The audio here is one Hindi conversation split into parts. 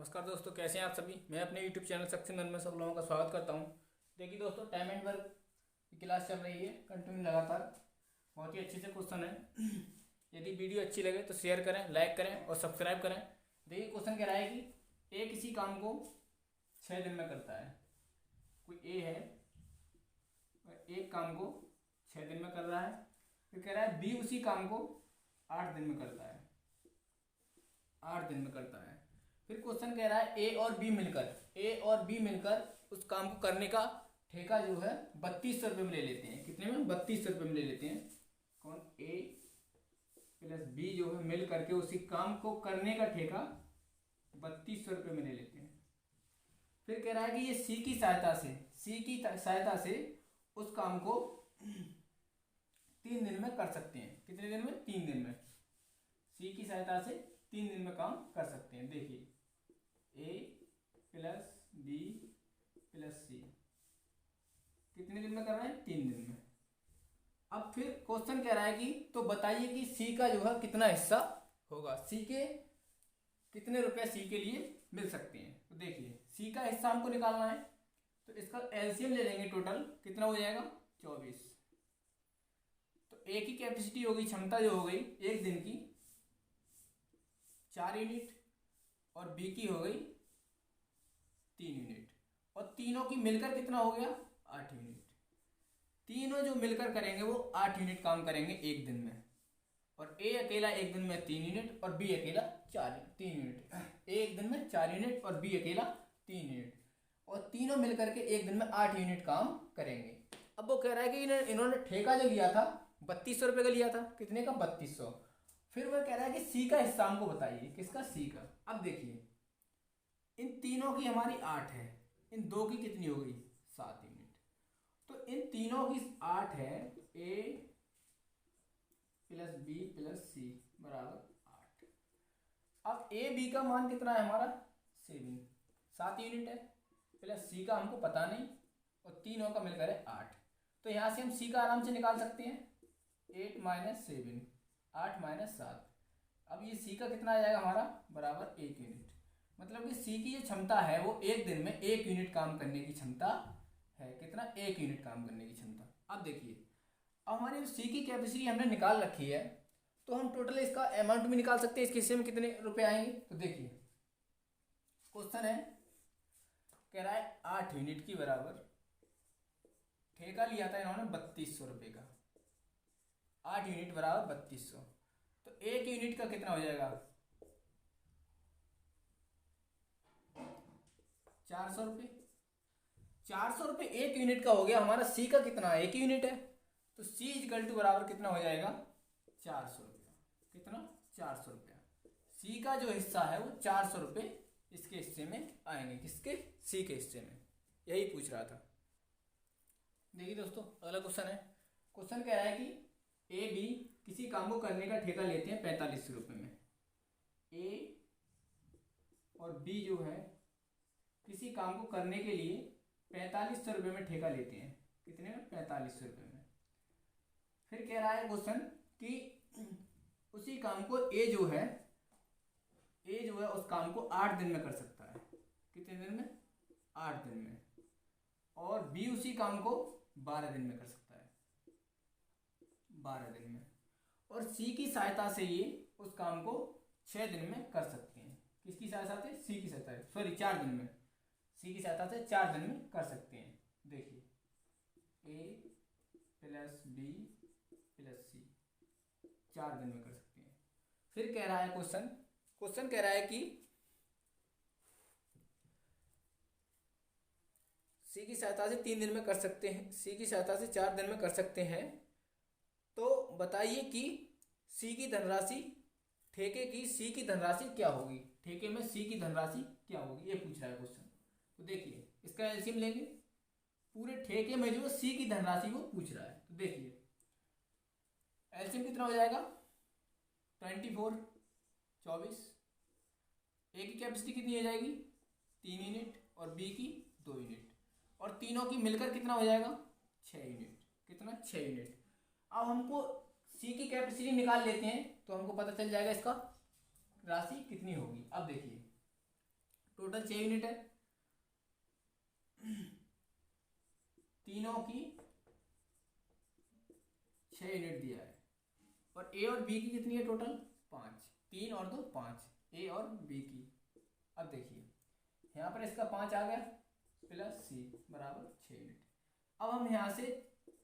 नमस्कार दोस्तों, कैसे हैं आप सभी। मैं अपने YouTube चैनल सक्सेस में सब लोगों का स्वागत करता हूं। देखिए दोस्तों, टाइम एंड वर्क की क्लास चल रही है कंटिन्यू लगातार। बहुत ही अच्छे से क्वेश्चन है। यदि वीडियो अच्छी लगे तो शेयर करें, लाइक करें और सब्सक्राइब करें। देखिए क्वेश्चन कह रहा है कि ए किसी काम को 6 दिन में करता है। कोई ए है, एक काम को 6 दिन में कर रहा है। फिर कह रहा है बी उसी काम को 8 दिन में करता है। 8 दिन में करता है। फिर क्वेश्चन कह रहा है ए और बी मिलकर उस काम को करने का ठेका जो है 3200 रुपये में ले लेते हैं। कितने में? 3200 रुपये में ले लेते हैं। कौन? ए प्लस बी जो है मिल करके उसी काम को करने का ठेका 3200 रुपये में ले लेते हैं। फिर कह रहा है कि ये सी की सहायता से उस काम को 3 दिन में कर सकते हैं। कितने दिन में? 3 दिन में। सी की सहायता से 3 दिन में काम कर सकते हैं। देखिए ए प्लस बी प्लस सी कितने दिन में कर रहे हैं? 3 दिन में। अब फिर क्वेश्चन कह रहा है कि तो बताइए कि सी का जो है कितना हिस्सा होगा, सी के कितने रुपए सी के लिए मिल सकते हैं। तो देखिए सी का हिस्सा हमको निकालना है, तो इसका एलसीएम ले लेंगे। टोटल कितना हो जाएगा? 24। तो ए की कैपेसिटी होगी, क्षमता जो हो गई एक दिन की 4 यूनिट और बी की हो गई 3 यूनिट, और तीनों की मिलकर कितना हो गया? 8 यूनिट। तीनों जो मिलकर करेंगे वो 8 यूनिट काम करेंगे एक दिन में, और ए अकेला एक दिन में 3 यूनिट और बी अकेला 3 यूनिट। ए एक दिन में 4 यूनिट और बी अकेला 3 यूनिट, और तीनों मिलकर के एक दिन में 8 यूनिट काम करेंगे। अब वो कह रहा है कि इन्होंने ठेका जो लिया था 3200 रुपये का लिया था। कितने का? 3200। फिर वह कह रहा है कि सी का हिस्सा हमको बताइए। किसका? सी का। अब देखिए इन तीनों की हमारी 8 है, इन दो की कितनी हो गई? 7 यूनिट। तो इन तीनों की 8 है, ए प्लस बी प्लस सी बराबर 8। अब ए बी का मान कितना है हमारा? 7 यूनिट है, प्लस सी का हमको पता नहीं, और तीनों का मिलकर है 8। तो यहाँ से हम सी का आराम से निकाल सकते हैं। 8 माइनस 7, 8 माइनस 7। अब ये सी का कितना आ जाएगा हमारा? बराबर 1 यूनिट। मतलब कि सी की जो क्षमता है वो एक दिन में 1 यूनिट काम करने की क्षमता है। कितना? 1 यूनिट काम करने की क्षमता। अब देखिए, अब हमारी सी की कैपेसिटी हमने निकाल रखी है, तो हम टोटल इसका अमाउंट भी निकाल सकते हैं। इसके हिस्से में कितने रुपए आएंगे। तो देखिए क्वेश्चन है, कह रहा है 8 यूनिट की बराबर ठेका लिया था इन्होंने 3200 रुपये का। 8 यूनिट बराबर 3200, तो 1 यूनिट का कितना हो जाएगा? 400 रुपये। 400 रुपये 1 यूनिट का हो गया। हमारा सी का कितना है? 1 यूनिट है, तो सी इजकल टू बराबर कितना हो जाएगा? 400 रुपया। कितना? 400 रुपया। सी का जो हिस्सा है वो 400 रुपये इसके हिस्से में आएंगे। किसके? सी के हिस्से में। यही पूछ रहा था। देखिए दोस्तों, अगला क्वेश्चन है। क्वेश्चन कह रहा है कि ए बी किसी काम को करने का ठेका लेते हैं 4500 रुपये में। ए और बी जो है किसी काम को करने के लिए 4500 रुपये में ठेका लेते हैं। कितने में? 4500 रुपये में। फिर कह रहा है क्वेश्चन कि उसी काम को ए जो है उस काम को 8 दिन में कर सकता है। कितने दिन में? 8 दिन में। और बी उसी काम को 12 दिन में कर सकता है। 12 दिन में। और सी की सहायता से ये उस काम को 6 दिन में कर सकते हैं। किसकी सहायता से? सी की सहायता से, सॉरी 4 दिन में। सी की सहायता से 4 दिन में कर सकते हैं। देखिए ए प्लस बी प्लस सी 4 दिन में कर सकते हैं। फिर कह रहा है क्वेश्चन कह रहा है कि सी की सहायता से 3 दिन में कर सकते हैं, सी की सहायता से 4 दिन में कर सकते हैं। तो बताइए कि सी की धनराशि, ठेके की सी की धनराशि क्या होगी। ठेके में सी की धनराशि क्या होगी, ये पूछ रहा है क्वेश्चन। तो देखिए इसका एलसीएम लेंगे। पूरे ठेके में जो सी की धनराशि वो पूछ रहा है, तो देखिए एलसीएम कितना हो जाएगा? 24। ए की कैपेसिटी कितनी हो जाएगी? 3 यूनिट और बी की 2 यूनिट, और तीनों की मिलकर कितना हो जाएगा? 6 यूनिट। कितना? 6 यूनिट। अब हमको सी की कैपेसिटी निकाल लेते हैं, तो हमको पता चल जाएगा इसका राशि कितनी होगी। अब देखिए टोटल 6 यूनिट है, तीनों की 6 यूनिट दिया है। और ए और बी की कितनी है टोटल? 5, 3 और 2 5, ए और बी की। अब देखिए यहाँ पर इसका 5 आ गया प्लस सी बराबर 6 यूनिट। अब हम यहाँ से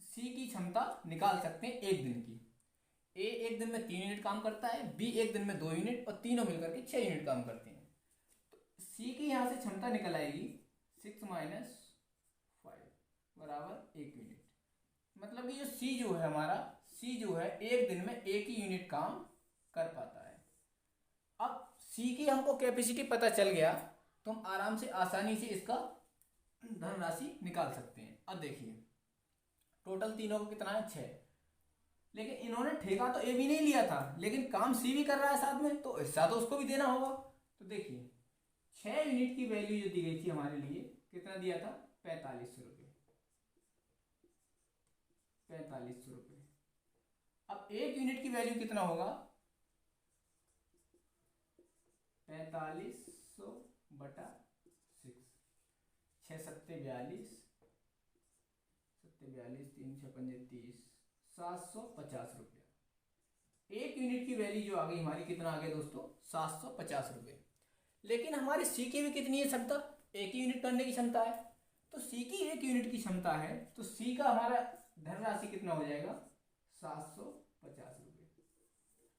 सी की क्षमता निकाल सकते हैं एक दिन की। ए एक दिन में 3 यूनिट काम करता है, बी एक दिन में 2 यूनिट, और तीनों मिलकर के 6 यूनिट काम करते हैं। तो सी की यहाँ से क्षमता निकल आएगी 6 - 5 बराबर 1 यूनिट। मतलब कि जो सी जो है हमारा, सी जो है एक दिन में 1 ही यूनिट काम कर पाता है। अब सी की हमको कैपेसिटी पता चल गया तो हम आराम से आसानी से इसका धनराशि निकाल सकते हैं। अब देखिए टोटल तीनों को कितना है? 6। लेकिन इन्होंने ठेका तो ए भी नहीं लिया था, लेकिन काम सी भी कर रहा है साथ में, तो हिस्सा तो उसको भी देना होगा। तो देखिए 6 यूनिट की वैल्यू जो दी गई थी हमारे लिए, कितना दिया था? 4500 रुपये, 4500 रुपये। अब 1 यूनिट की वैल्यू कितना होगा? 4500 बटा 6, 6 सत्ते 42, 42 3 6 5 30, 750 रुपया। 1 यूनिट की वैल्यू जो आ गई हमारी, कितना आ गया दोस्तों? 750 रुपये। लेकिन हमारी सी की भी कितनी है क्षमता? 1 ही यूनिट करने की क्षमता है। तो सी की 1 यूनिट की क्षमता है, तो सी का हमारा धनराशि कितना हो जाएगा? 750 रुपये।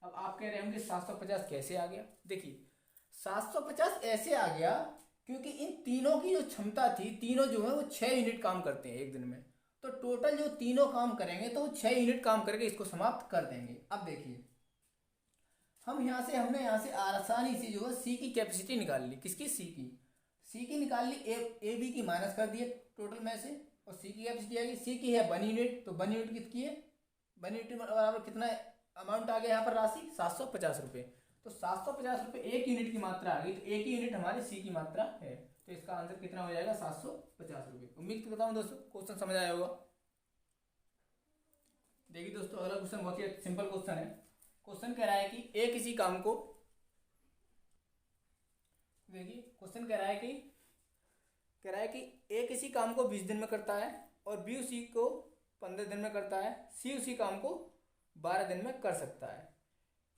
अब आप कह रहे होंगे 750 कैसे आ गया? देखिए 750 ऐसे आ गया क्योंकि इन तीनों की जो क्षमता थी, तीनों जो है वो 6 यूनिट काम करते हैं एक दिन में। तो टोटल जो तीनों काम करेंगे तो 6 यूनिट काम करके इसको समाप्त कर देंगे। अब देखिए हमने यहाँ से आसानी से जो है सी की कैपेसिटी निकाल ली। किसकी? सी की। सी की निकाल ली, ए बी की माइनस कर दिए टोटल में से, और सी की कैपेसिटी आएगी। सी की है 1 यूनिट, तो 1 यूनिट कितनी है? 1 यूनिट बराबर कितना अमाउंट आ गया यहाँ पर राशि? 750 रुपये। तो 750 रुपये 1 यूनिट की मात्रा आ गई, तो 1 ही यूनिट हमारी सी की मात्रा है। तो इसका आंसर कितना हो जाएगा? 750 रुपये। उम्मीद करता हूँ दोस्तों क्वेश्चन समझ आया होगा। देखिए दोस्तों अगला क्वेश्चन बहुत ही सिंपल क्वेश्चन है। क्वेश्चन कह रहा है कि ए किसी काम को, देखिए क्वेश्चन कह रहा है कि ए किसी काम को 20 दिन में करता है, और बी उसी को 15 दिन में करता है, सी उसी काम को 12 दिन में कर सकता है।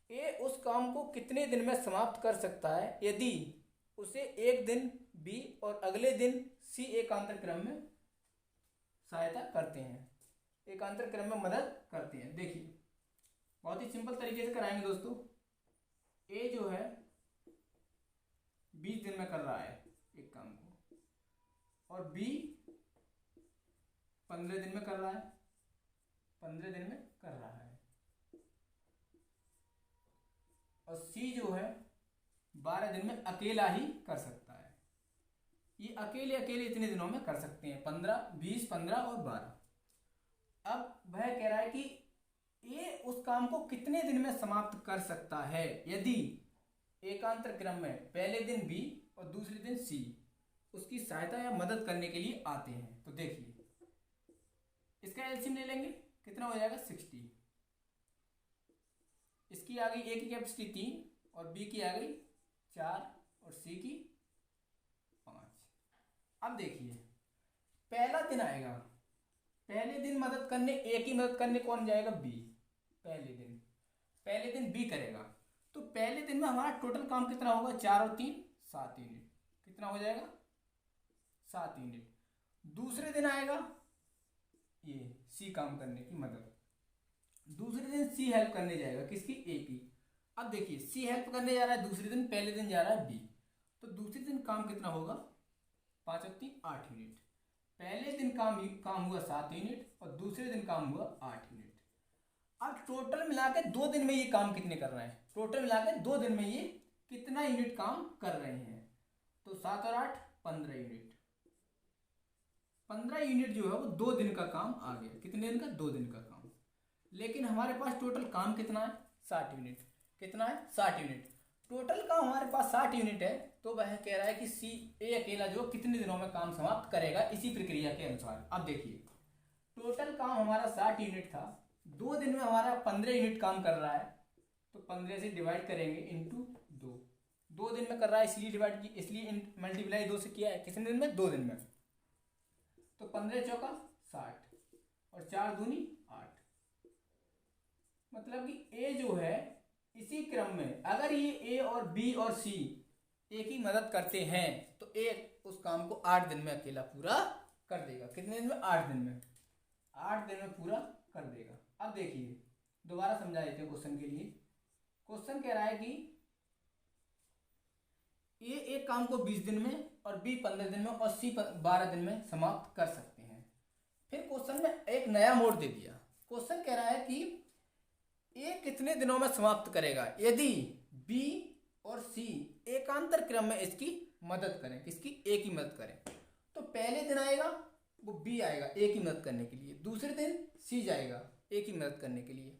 ए उस काम को कितने दिन में समाप्त कर सकता है यदि उसे एक दिन बी और अगले दिन सी एकांतर क्रम में सहायता करते हैं, एकांतर क्रम में मदद करते हैं। देखिए बहुत ही सिंपल तरीके से कराएंगे दोस्तों। ए जो है 20 दिन में कर रहा है एक काम को, और बी 15 दिन में कर रहा है, 15 दिन में कर रहा है, और सी जो है 12 दिन में अकेला ही कर सकता है। ये अकेले इतने दिनों में कर सकते हैं, 15, 20, 15 और 12। अब वह कह रहा है कि ये उस काम को कितने दिन में समाप्त कर सकता है यदि एकांतर क्रम में पहले दिन बी और दूसरे दिन सी उसकी सहायता या मदद करने के लिए आते हैं। तो देखिए इसका एलसीएम ले लेंगे, कितना हो जाएगा? 60। इसकी आ गई ए की कैपेसिटी 3 और बी की आ गई 4 और सी की 5। अब देखिए पहला दिन आएगा, पहले दिन मदद करने, ए की मदद करने कौन जाएगा? बी। पहले दिन बी करेगा, तो पहले दिन में हमारा टोटल काम कितना होगा? 4 और 3 7 यूनिट। कितना हो जाएगा? 7 यूनिट। दूसरे दिन आएगा ये सी काम करने की मदद, दूसरे दिन सी हेल्प करने जाएगा, किसकी? ए की। अब देखिए सी हेल्प करने जा रहा है दूसरे दिन, पहले दिन जा रहा है बी, तो दूसरे दिन काम कितना होगा? 5 और 3 8 यूनिट। पहले दिन काम हुआ 7 यूनिट और दूसरे दिन काम हुआ 8 यूनिट। अब टोटल मिलाकर 2 दिन में ये काम कितने कर रहे हैं? टोटल मिलाकर 2 दिन में ये कितना यूनिट काम कर रहे हैं? तो 7 और 8 15 यूनिट। 15 यूनिट जो है वो 2 दिन का काम आ गया। कितने दिन का? 2 दिन का काम। लेकिन हमारे पास टोटल काम कितना है? 60 यूनिट। कितना है? 60 यूनिट। टोटल काम हमारे पास 60 यूनिट है, तो वह कह रहा है कि सी ए अकेला जो कितने दिनों में काम समाप्त करेगा इसी प्रक्रिया के अनुसार। अब देखिए टोटल काम हमारा 60 यूनिट था, 2 दिन में हमारा 15 यूनिट काम कर रहा है, तो 15 से डिवाइड करेंगे इंटू 2। 2 दिन में कर रहा है इसलिए डिवाइड की, इसलिए मल्टीप्लाई 2 से किया है। कितने दिन में? 2 दिन में। तो 15 चौका 60 और 4 दूनी 8। मतलब कि ए जो है इसी क्रम में अगर ये ए और बी और सी ए की मदद करते हैं तो ए उस काम को 8 दिन में अकेला पूरा कर देगा। कितने दिन में? 8 दिन में। 8 दिन में पूरा कर देगा। अब देखिए दोबारा समझा देते हैं क्वेश्चन के लिए। क्वेश्चन कह रहा है कि ए एक काम को 20 दिन में और बी 15 दिन में और सी 12 दिन में समाप्त कर सकते हैं। फिर क्वेश्चन में एक नया मोड़ दे दिया। क्वेश्चन कह रहा है कि ए कितने दिनों में समाप्त करेगा यदि बी और सी एकांतर क्रम में इसकी मदद करें। किसकी? ए की मदद करें। तो पहले दिन आएगा वो बी आएगा ए की मदद करने के लिए, दूसरे दिन सी जाएगा ए की मदद करने के लिए।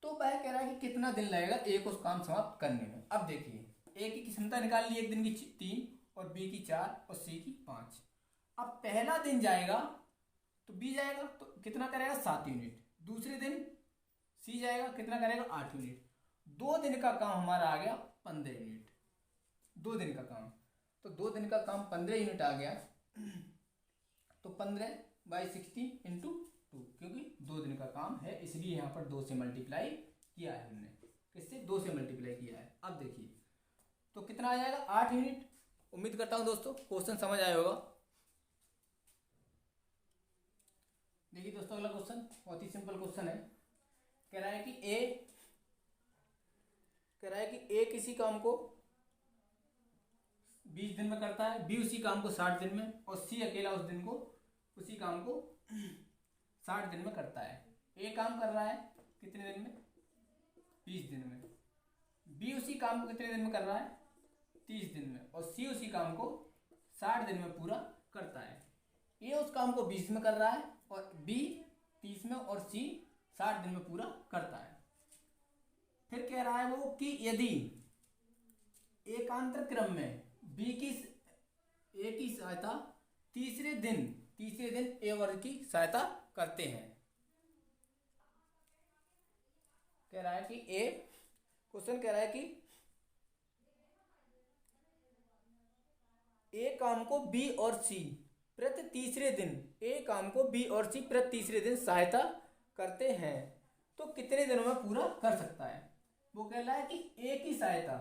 तो वह कह रहा है कि कितना दिन लगेगा ए को उस काम समाप्त करने में। अब देखिए ए की क्षमता निकाल ली, एक दिन की 3 और बी की 4 और सी की 5। अब पहला दिन जाएगा तो बी जाएगा तो कितना करेगा? 7 यूनिट। दूसरे दिन सी जाएगा, कितना करेगा? 8 यूनिट। 2 दिन का काम हमारा आ गया 15 यूनिट। 2 दिन का काम, तो 2 दिन का काम 15 यूनिट आ गया। तो 15/60 × 2, क्योंकि 2 दिन का काम है इसलिए यहाँ पर 2 से मल्टीप्लाई किया है हमने। किससे? 2 से मल्टीप्लाई किया है। अब देखिए तो कितना आ जाएगा? 8 यूनिट। उम्मीद करता हूँ दोस्तों क्वेश्चन समझ आया होगा। देखिए दोस्तों अगला क्वेश्चन बहुत ही सिंपल क्वेश्चन है। कह रहा है कि ए किसी काम को 20 दिन में करता है, बी उसी काम को 60 दिन में और सी अकेला उसी काम को 60 दिन में करता है। ए काम कर रहा है कितने दिन में? 20 दिन में। बी उसी काम को कितने दिन में कर रहा है? 30 दिन में। और सी उसी काम को 60 दिन में पूरा करता है। ए उस काम को 20 में कर रहा है और बी 30 में और सी 60 दिन में पूरा करता है। फिर कह रहा है वो कि यदि एकांतर क्रम में बी की ए की सहायता तीसरे दिन ए वर्ग की सहायता करते हैं। कह रहा है कि क्वेश्चन कह रहा है कि ए काम को बी और सी प्रति तीसरे दिन सहायता करते हैं तो कितने दिनों में पूरा कर सकता है? वो कह रहा है कि ए की सहायता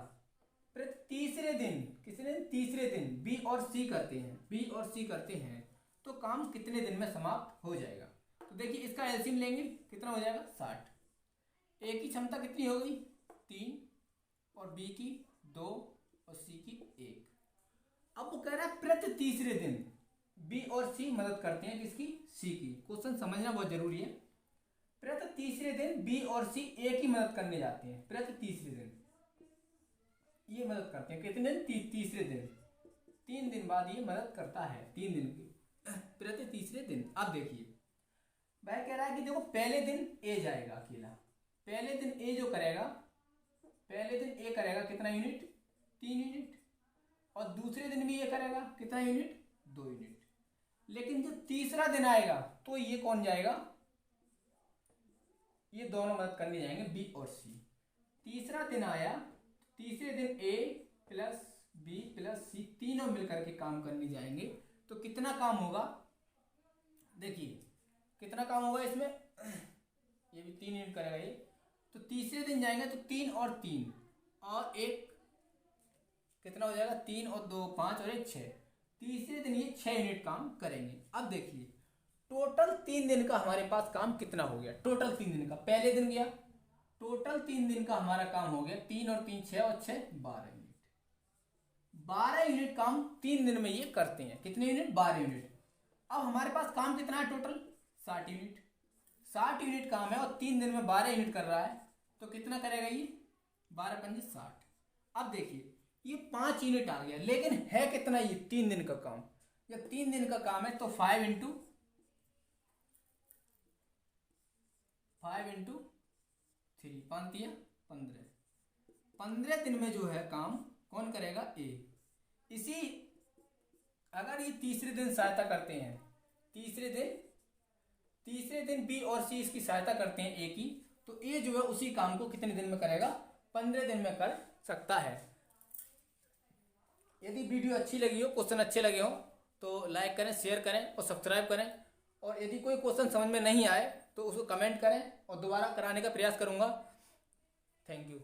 प्रति तीसरे दिन, कितने दिन? तीसरे दिन बी और सी करते हैं तो काम कितने दिन में समाप्त हो जाएगा? तो देखिए इसका एलसीएम लेंगे, कितना हो जाएगा? 60। ए की क्षमता कितनी हो गई? 3 और बी की 2 और सी की 1। अब वो कह रहा है प्रति तीसरे दिन बी और सी मदद करते हैं। किसकी? सी की। क्वेश्चन समझना बहुत जरूरी है। प्रति तीसरे दिन बी और सी ए की मदद करने जाते हैं। प्रति तीसरे दिन ये मदद करते हैं। कितने दिन? तीसरे दिन। 3 दिन बाद ये मदद करता है। 3 दिन की प्रति तीसरे दिन। अब देखिए वह कह रहा है कि देखो पहले दिन ए जाएगा अकेला। पहले दिन ए जो करेगा, पहले दिन ए करेगा कितना यूनिट? 3 यूनिट। और दूसरे दिन भी ये करेगा कितना यूनिट? 2 यूनिट। लेकिन जो तीसरा दिन आएगा तो ये कौन जाएगा? ये दोनों मदद करने जाएंगे बी और सी। तीसरा दिन आया, तीसरे दिन ए प्लस बी प्लस सी तीनों मिलकर के काम करने जाएंगे तो कितना काम होगा? देखिए कितना काम होगा इसमें? ये भी 3 यूनिट करेगा ये। तो तीसरे दिन जाएंगे तो 3 और 3 और 1 कितना हो जाएगा? 3 और 2 5 और 1 6। तीसरे दिन ये 6 यूनिट काम करेंगे। अब देखिए टोटल 3 दिन का हमारे पास काम कितना हो गया? टोटल 3 दिन का पहले दिन गया, टोटल 3 दिन का हमारा काम हो गया 3 और 3 6 और 6 12 यूनिट। 12 यूनिट काम 3 दिन में ये करते हैं। कितने यूनिट? 12 यूनिट। अब हमारे पास काम कितना है टोटल? 60 यूनिट। 60 यूनिट काम है और 3 दिन में 12 यूनिट कर रहा है तो कितना करेगा ये? 12 पंजे 60। अब देखिए ये 5 यूनिट आ गया, लेकिन है कितना ये? 3 दिन का काम। जब 3 दिन का काम है तो 5 × 3 5 दिया 15। 15 दिन में जो है काम कौन करेगा? ए। इसी अगर ये तीसरे दिन सहायता करते हैं, तीसरे दिन बी और सी इसकी सहायता करते हैं ए की, तो ए जो है उसी काम को कितने दिन में करेगा? 15 दिन में कर सकता है। यदि वीडियो अच्छी लगी हो, क्वेश्चन अच्छे लगे हो तो लाइक करें, शेयर करें और सब्सक्राइब करें। और यदि कोई क्वेश्चन समझ में नहीं आए तो उसको कमेंट करें और दोबारा कराने का प्रयास करूँगा। Thank you.